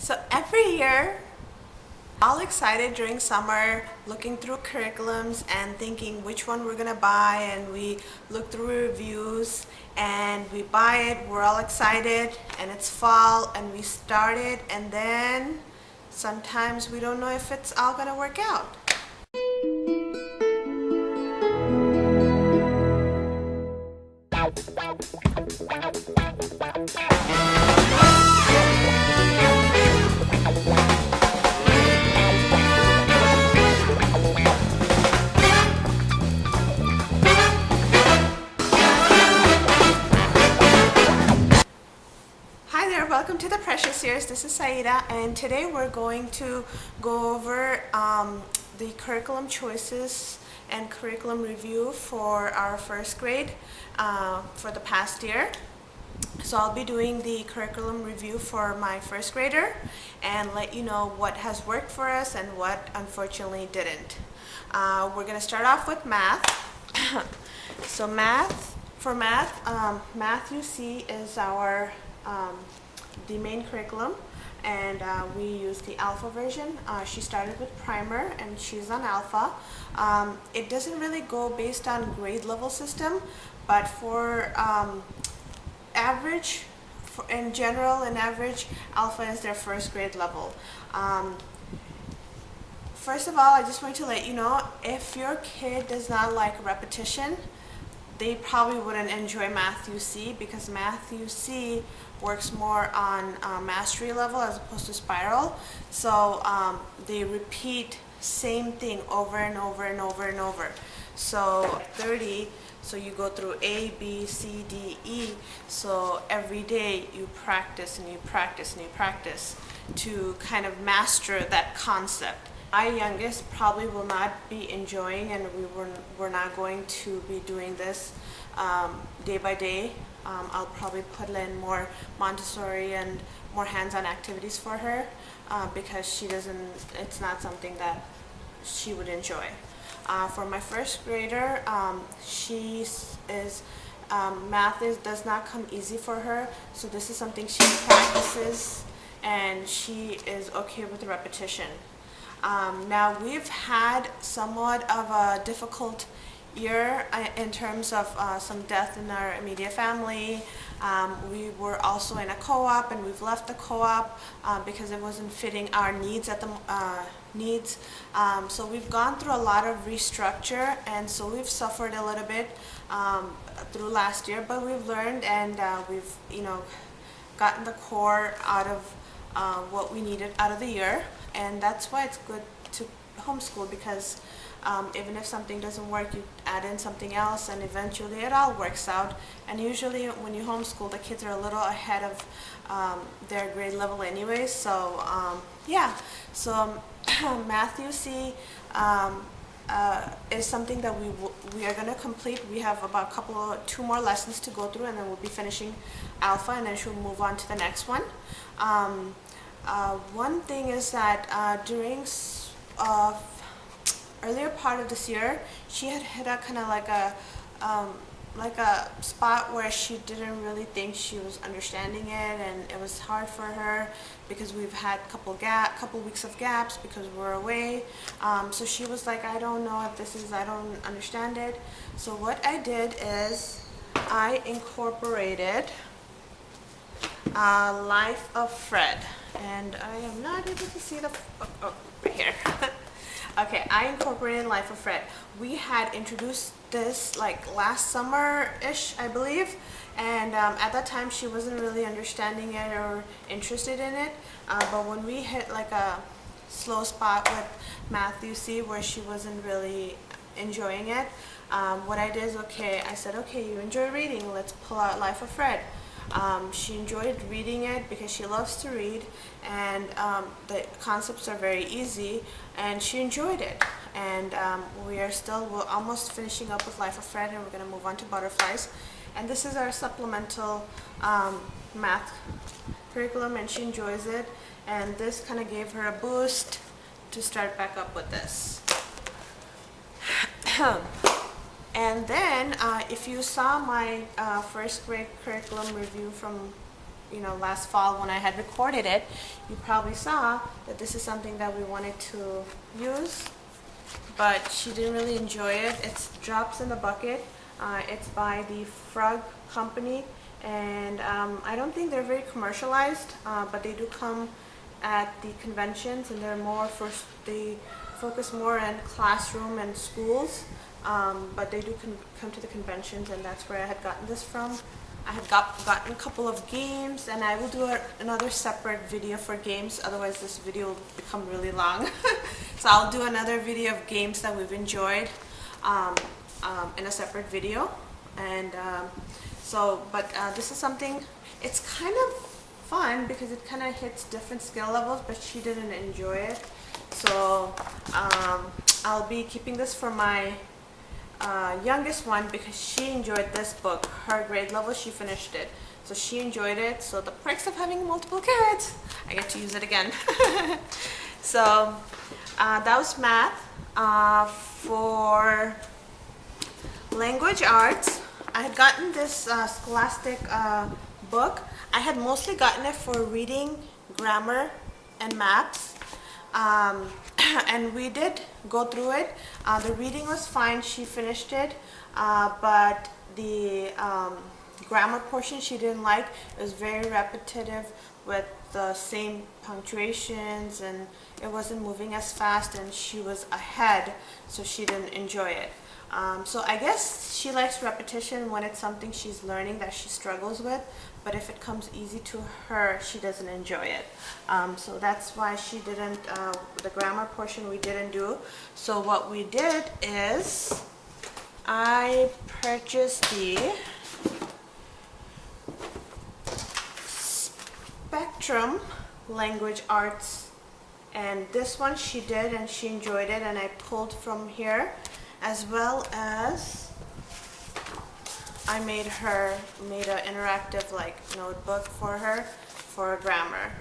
So every year, all excited during summer, looking through curriculums and thinking which one we're gonna buy, and we look through reviews and we buy it, we're all excited, and it's fall and we start it, and then sometimes we don't know if it's all gonna work out. Hi there, welcome to the Precious Series. This is Saida, and today we're going to go over the curriculum choices and curriculum review for our first grade for the past year. So I'll be doing the curriculum review for my first grader and let you know what has worked for us and what unfortunately didn't. We're going to start off with math. So math you see is our the main curriculum, and we use the alpha version. She started with primer and she's on alpha. It doesn't really go based on grade level system, but for average, in general and average, alpha is their first grade level. First of all, I just want to let you know, if your kid does not like repetition, they probably wouldn't enjoy Math UC, because Math UC works more on mastery level as opposed to spiral. So they repeat same thing over and over and over and over. So 30, so you go through A, B, C, D, E. So every day you practice and you practice and you practice to kind of master that concept. My youngest probably will not be enjoying, and we're not going to be doing this day by day. I'll probably put in more Montessori and more hands-on activities for her because it's not something that she would enjoy. For my first grader, math does not come easy for her, so this is something she practices and she is okay with repetition. Now, we've had somewhat of a difficult year in terms of some death in our immediate family. We were also in a co-op, and we've left the co-op because it wasn't fitting our needs at the needs. So we've gone through a lot of restructure, and so we've suffered a little bit through last year, but we've learned, and we've gotten the core out of what we needed out of the year. And that's why it's good to homeschool, because even if something doesn't work, you add in something else and eventually it all works out. And usually when you homeschool, the kids are a little ahead of their grade level anyway. So yeah, so Math UC is something that we are going to complete. We have about two more lessons to go through, and then we'll be finishing alpha, and then she'll move on to the next one. One thing is that during earlier part of this year, she had hit a kind of like a spot where she didn't really think she was understanding it, and it was hard for her because we've had couple weeks of gaps because we're away. So she was like, I don't know if I don't understand it. So what I did is I incorporated Life of Fred, and I am not able to see the right here. Okay, I incorporated Life of Fred. We had introduced this like last summer-ish, I believe, and at that time she wasn't really understanding it or interested in it, but when we hit like a slow spot with Math UC where she wasn't really enjoying it, what I did is, I said, okay, you enjoy reading, let's pull out Life of Fred. She enjoyed reading it because she loves to read, and the concepts are very easy, and she enjoyed it. And we're almost finishing up with Life of Fred, and we're going to move on to Butterflies. And this is our supplemental math curriculum, and she enjoys it. And this kind of gave her a boost to start back up with this. And then if you saw my first grade curriculum review from last fall when I had recorded it, you probably saw that this is something that we wanted to use, but she didn't really enjoy it. It's Drops in the Bucket. It's by the Frog Company, and I don't think they're very commercialized, but they do come at the conventions, and they focus more on classroom and schools, but they do come to the conventions, and that's where I had gotten this from. I had gotten a couple of games, and I will do another separate video for games, otherwise this video will become really long. So I'll do another video of games that we've enjoyed in a separate video. And this is something, it's kind of fun because it kind of hits different skill levels, but she didn't enjoy it. So I'll be keeping this for my youngest one because she enjoyed this book. Her grade level, she finished it. So she enjoyed it. So the perks of having multiple kids, I get to use it again. So that was math. For language arts, I had gotten this Scholastic book. I had mostly gotten it for reading, grammar, and maths. And we did go through it. The reading was fine, she finished it, but the grammar portion she didn't like. It was very repetitive with the same punctuations, and it wasn't moving as fast, and she was ahead, so she didn't enjoy it. So I guess she likes repetition when it's something she's learning that she struggles with, but if it comes easy to her, she doesn't enjoy it. So that's why she didn't, the grammar portion we didn't do. So what we did is I purchased the Spectrum Language Arts, and this one she did and she enjoyed it, and I pulled from here, as well as I made an interactive notebook for her for grammar.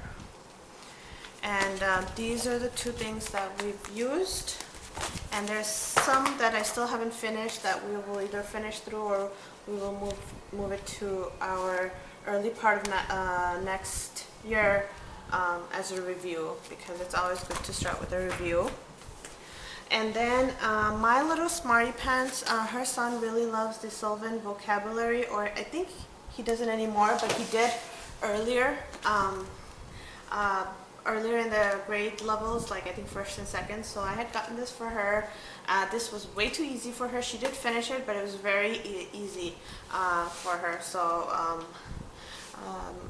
And these are the two things that we've used, and there's some that I still haven't finished that we will either finish through or we will move it to our early part of next year as a review, because it's always good to start with a review. And then my little Smarty Pants, her son really loves the Sylvan vocabulary, or I think he doesn't anymore, but he did earlier. Earlier in the grade levels, like I think first and second. So I had gotten this for her. This was way too easy for her. She did finish it, but it was very easy for her. So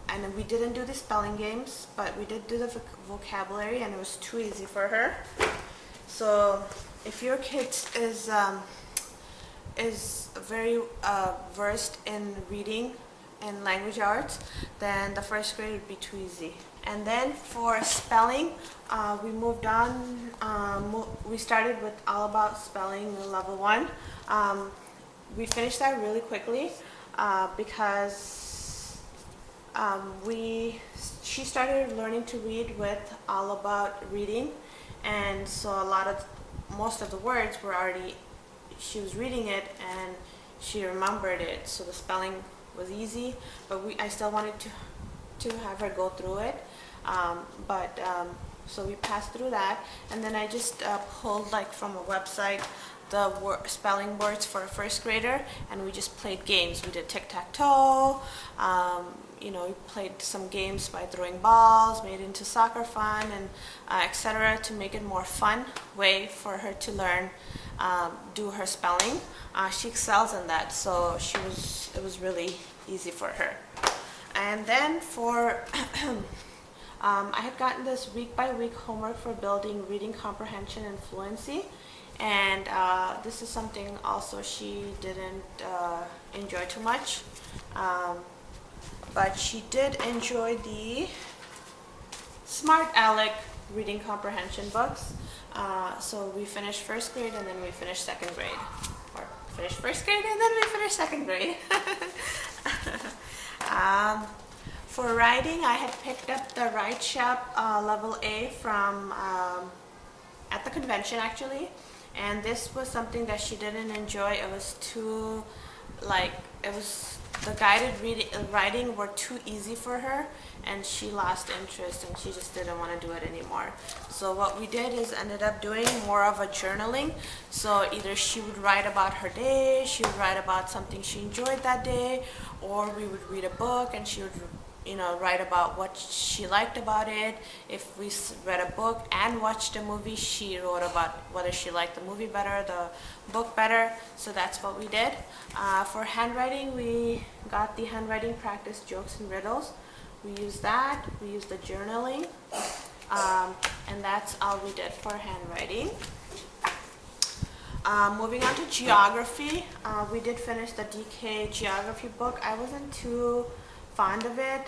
and then we didn't do the spelling games, but we did do the vocabulary, and it was too easy for her. So if your kid is very versed in reading and language arts, then the first grade would be too easy. And then for spelling, we moved on. We started with All About Spelling level 1. We finished that really quickly because she started learning to read with All About Reading. And so most of the words were already, she was reading it and she remembered it. So the spelling was easy, but I still wanted to have her go through it. So we passed through that, and then I just pulled from a website the spelling words for a first grader, and we just played games. We did tic-tac-toe, we played some games by throwing balls, made it into soccer fun, and etc. to make it more fun way for her to learn, do her spelling. She excels in that, so it was really easy for her. And then for I had gotten this week-by-week homework for building reading comprehension and fluency, and this is something also she didn't enjoy too much, but she did enjoy the Smart Alec reading comprehension books. So we finished first grade, and then we finished second grade, or finished first grade and then we finished second grade. For writing, I had picked up the Writeshop level A from at the convention actually, and this was something that she didn't enjoy. It was too the guided writing were too easy for her, and she lost interest and she just didn't want to do it anymore. So what we did is ended up doing more of a journaling. So either she would write about her day, she would write about something she enjoyed that day, or we would read a book and she would write about what she liked about it. If we read a book and watched a movie, she wrote about whether she liked the movie better, the book better. So that's what we did. For handwriting, we got the handwriting practice jokes and riddles. We used that. We used the journaling. And that's all we did for handwriting. Moving on to geography, we did finish the DK geography book. I wasn't too fond of it.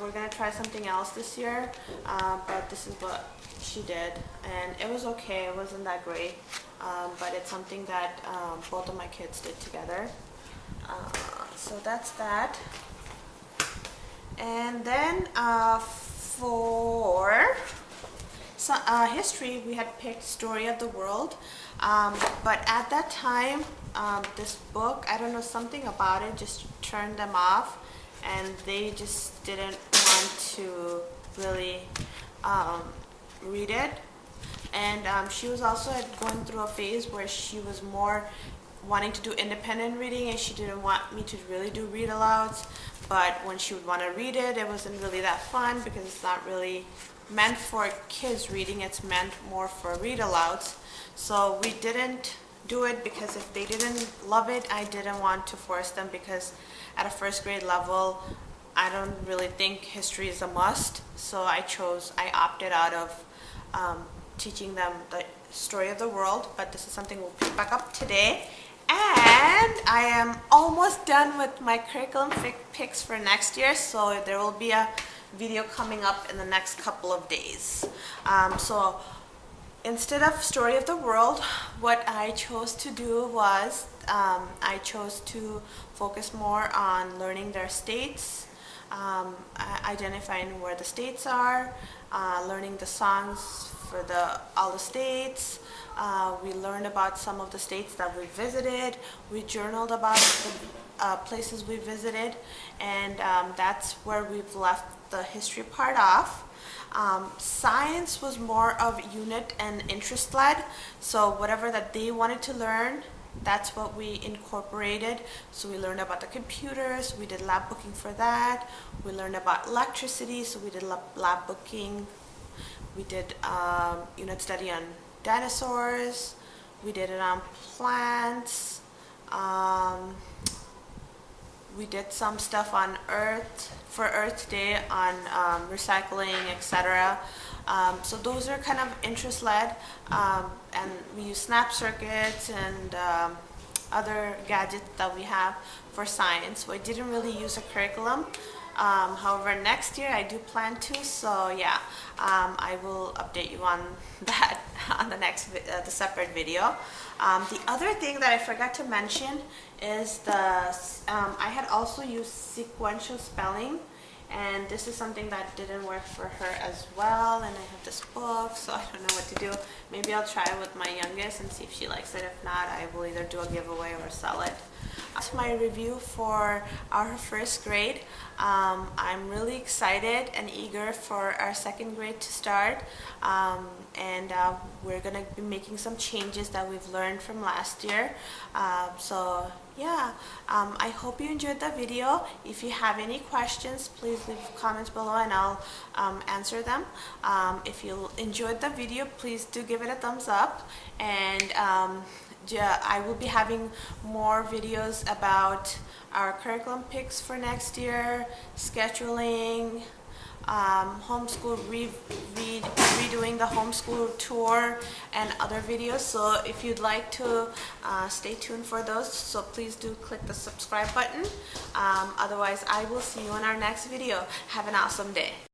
We're going to try something else this year, but this is what she did, and it was okay. It wasn't that great, but it's something that both of my kids did together. So that's that. And then for history, we had picked Story of the World, but at that time, this book, I don't know, something about it just turned them off, and they just didn't want to really read it. And she was also going through a phase where she was more wanting to do independent reading, and she didn't want me to really do read alouds. But when she would want to read it, it wasn't really that fun because it's not really meant for kids reading, it's meant more for read alouds. So we didn't do it because if they didn't love it, I didn't want to force them, because at a first grade level, I don't really think history is a must. So I opted out of teaching them the Story of the World, but this is something we'll pick back up today. And I am almost done with my curriculum picks for next year, so there will be a video coming up in the next couple of days. So instead of Story of the World, what I chose to do was I chose to focus more on learning their states, identifying where the states are, learning the songs for all the states. We learned about some of the states that we visited. We journaled about the places we visited, and that's where we've left the history part off. Science was more of unit and interest led, so whatever that they wanted to learn, that's what we incorporated. So we learned about the computers, we did lab booking for that. We learned about electricity, so we did lab booking. We did unit study on dinosaurs. We did it on plants. We did some stuff on Earth, for Earth Day, on recycling, etc. So those are kind of interest-led, and we use snap circuits and other gadgets that we have for science. So I didn't really use a curriculum. However, next year I do plan to, so yeah, I will update you on that on the next the separate video. The other thing that I forgot to mention is I had also used sequential spelling, and this is something that didn't work for her as well, and I have this book, so I don't know what to do. Maybe I'll try it with my youngest and see if she likes it. If not, I will either do a giveaway or sell it. That's my review for our first grade. I'm really excited and eager for our second grade to start, and we're going to be making some changes that we've learned from last year. So yeah, I hope you enjoyed the video. If you have any questions, please leave comments below and I'll answer them. If you enjoyed the video, please do give it a thumbs up, and I will be having more videos about our curriculum picks for next year, scheduling, homeschool, redoing the homeschool tour, and other videos. So if you'd like to stay tuned for those, so please do click the subscribe button. Otherwise, I will see you in our next video. Have an awesome day.